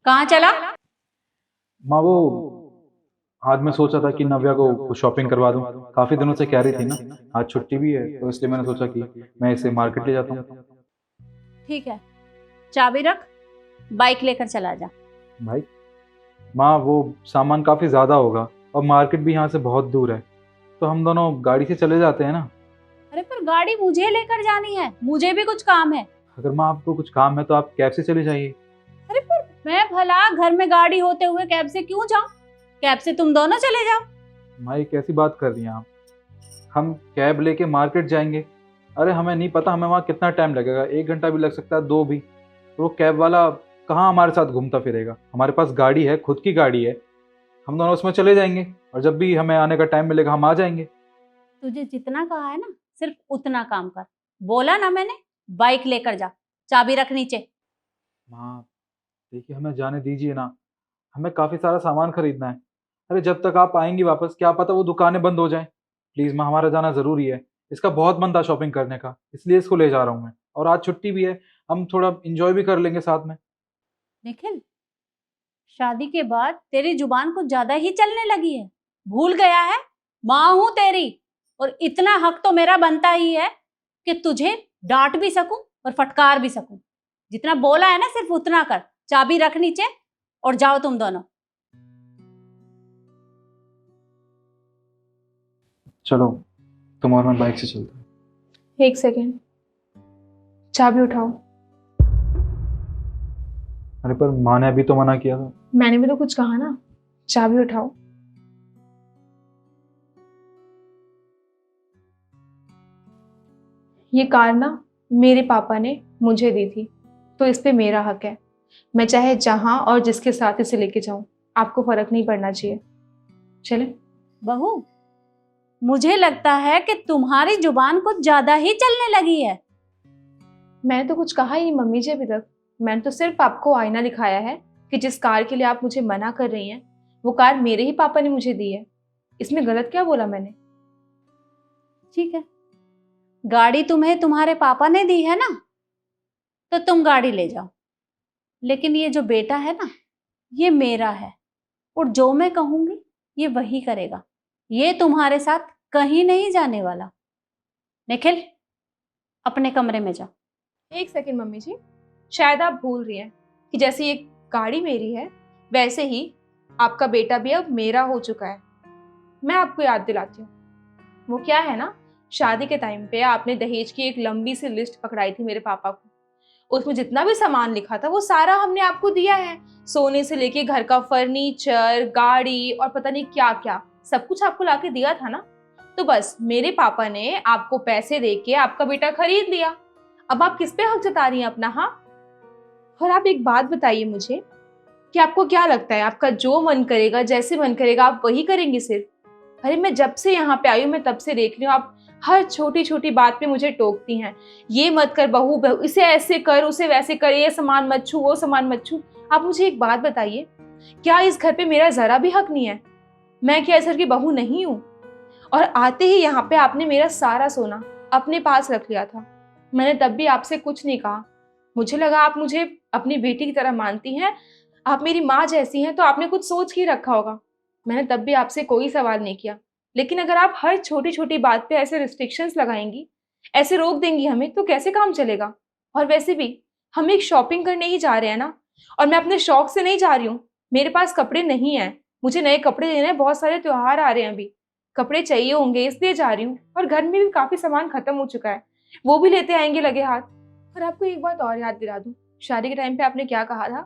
कहाँ चला? माँ वो आज मैं सोचा था कि नव्या को शॉपिंग करवा दूं। काफी दिनों से कह रही थी ना। आज छुट्टी भी है तो इसलिए मैंने सोचा कि मैं इसे मार्केट ले जाता हूँ। ठीक है, चाबी रख, बाइक लेकर चला जा। भाई माँ वो सामान काफी ज्यादा होगा और मार्केट भी यहाँ से बहुत दूर है, तो हम दोनों गाड़ी से चले जाते हैं ना। अरे पर गाड़ी मुझे लेकर जानी है, मुझे भी कुछ काम है। अगर माँ आपको कुछ काम है तो आप कैब से चले जाइए। अरे पर मैं भला घर में गाड़ी होते हुए कैब से क्यों जाऊं? कैब से तुम दोनों चले जाओ। माँ ये कैसी बात कर रही हैं आप? हम कैब लेके मार्केट जाएंगे। अरे हमें नहीं पता हमें वहाँ कितना टाइम लगेगा, 1 घंटा भी लग सकता है, 2 भी। तो वो कैब वाला कहाँ हमारे साथ घूमता फिरेगा? हमारे पास गाड़ी है, खुद की गाड़ी है, हम दोनों उसमें चले जाएंगे और जब भी हमें आने का टाइम मिलेगा हम आ जाएंगे। तुझे जितना कहा है ना, सिर्फ उतना काम कर। बोला ना मैंने, बाइक लेकर जा, चाबी रख नीचे। माँ देखिए हमें जाने दीजिए ना, हमें काफ़ी सारा सामान खरीदना है। अरे जब तक आप आएंगी वापस क्या पता वो दुकानें बंद हो जाएं। प्लीज़ माँ, हमारा जाना ज़रूरी है। इसका बहुत मन था शॉपिंग करने का, इसलिए इसको ले जा रहा हूँ मैं। और आज छुट्टी भी है, हम थोड़ा इंजॉय भी कर लेंगे साथ में। निखिल, शादी के बाद तेरी जुबान कुछ ज्यादा ही चलने लगी है। भूल गया है? माँ हूं तेरी, और इतना हक तो मेरा बनता ही है कि तुझे डांट भी सकूं और फटकार भी सकूं। जितना बोला है ना सिर्फ उतना कर। चाबी रख नीचे और जाओ तुम दोनों। चलो तुम और मैं बाइक से चलते हैं। एक सेकेंड, चाबी उठाओ। अरे पर माँ ने अभी तो मना किया था। मैंने भी तो कुछ कहा ना, चाबी उठाओ। ये कार ना मेरे पापा ने मुझे दी थी, तो इस पे मेरा हक है। मैं चाहे जहां और जिसके साथ इसे लेके जाऊं, आपको फर्क नहीं पड़ना चाहिए। चले। बहू, मुझे लगता है कि तुम्हारी जुबान कुछ ज्यादा ही चलने लगी है। मैंने तो कुछ कहा ही नहीं मम्मी जी अभी तक। मैंने तो सिर्फ आपको आईना दिखाया है कि जिस कार के लिए आप मुझे मना कर रही हैं, वो कार मेरे ही पापा ने मुझे दी है। इसमें गलत क्या बोला मैंने? ठीक है, गाड़ी तुम्हें तुम्हारे पापा ने दी है ना, तो तुम गाड़ी ले जाओ। लेकिन ये जो बेटा है ना, ये मेरा है, और जो मैं कहूंगी ये वही करेगा। ये तुम्हारे साथ कहीं नहीं जाने वाला। निखिल, अपने कमरे में जा। एक सेकेंड मम्मी जी, शायद आप भूल रही हैं कि जैसे ये गाड़ी मेरी है, वैसे ही आपका बेटा भी अब मेरा हो चुका है। मैं आपको याद दिलाती हूँ। वो क्या है ना, शादी के टाइम पे आपने दहेज की एक लंबी सी लिस्ट पकड़ाई थी मेरे पापा को। उसमें जितना भी सामान लिखा था वो सारा हमने आपको दिया है। सोने से लेके घर का फर्नीचर, गाड़ी और पता नहीं क्या क्या, सब कुछ आपको लाके दिया था ना। तो बस मेरे पापा ने आपको पैसे देके आपका बेटा खरीद लिया। अब आप किस पे हक जता रही हैं अपना? हाँ। और आप एक बात बताइए मुझे कि आपको क्या लगता है, आपका जो मन करेगा, जैसे मन करेगा आप वही करेंगे सिर्फ? अरे मैं जब से यहाँ पे आई हूँ मैं तब से देख रही हूँ आप हर छोटी छोटी बात पे मुझे टोकती हैं। ये मत कर बहू, बहू इसे ऐसे कर, उसे वैसे कर, ये सामान मत छू, वो सामान मत छू। आप मुझे एक बात बताइए, क्या इस घर पे मेरा जरा भी हक नहीं है? मैं क्या इस घर की बहू नहीं हूँ? और आते ही यहाँ पे आपने मेरा सारा सोना अपने पास रख लिया था। मैंने तब भी आपसे कुछ नहीं कहा। मुझे लगा आप मुझे अपनी बेटी की तरह मानती हैं, आप मेरी माँ जैसी हैं, तो आपने कुछ सोच के रखा होगा। मैंने तब भी आपसे कोई सवाल नहीं किया। लेकिन अगर आप हर छोटी छोटी बात पे ऐसे रिस्ट्रिक्शंस लगाएंगी, ऐसे रोक देंगी हमें, तो कैसे काम चलेगा? और वैसे भी हम एक शॉपिंग करने ही जा रहे हैं ना, और मैं अपने शौक से नहीं जा रही हूँ। मेरे पास कपड़े नहीं है, मुझे नए कपड़े लेने हैं, बहुत सारे त्योहार आ रहे हैं, अभी कपड़े चाहिए होंगे इसलिए जा रही हूँ। और घर में भी काफी सामान खत्म हो चुका है, वो भी लेते आएंगे लगे हाथ। और आपको एक बात और याद दिला दूं, शादी के टाइम पे आपने क्या कहा था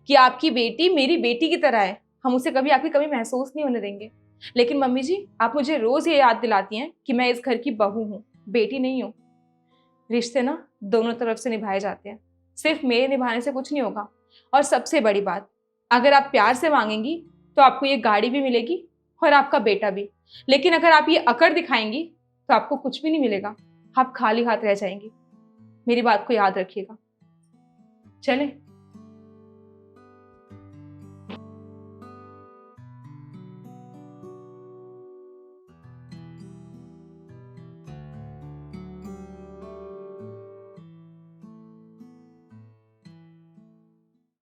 कि आपकी बेटी मेरी बेटी की तरह है, हम उसे कभी आपकी कमी महसूस नहीं होने देंगे। लेकिन मम्मी जी आप मुझे रोज ये याद दिलाती हैं कि मैं इस घर की बहू हूँ, बेटी नहीं हूँ। रिश्ते ना दोनों तरफ से निभाए जाते हैं, सिर्फ मेरे निभाने से कुछ नहीं होगा। और सबसे बड़ी बात, अगर आप प्यार से मांगेंगी तो आपको ये गाड़ी भी मिलेगी और आपका बेटा भी। लेकिन अगर आप ये अकड़ दिखाएंगी तो आपको कुछ भी नहीं मिलेगा, आप खाली हाथ रह जाएंगी। मेरी बात को याद रखिएगा। चलें।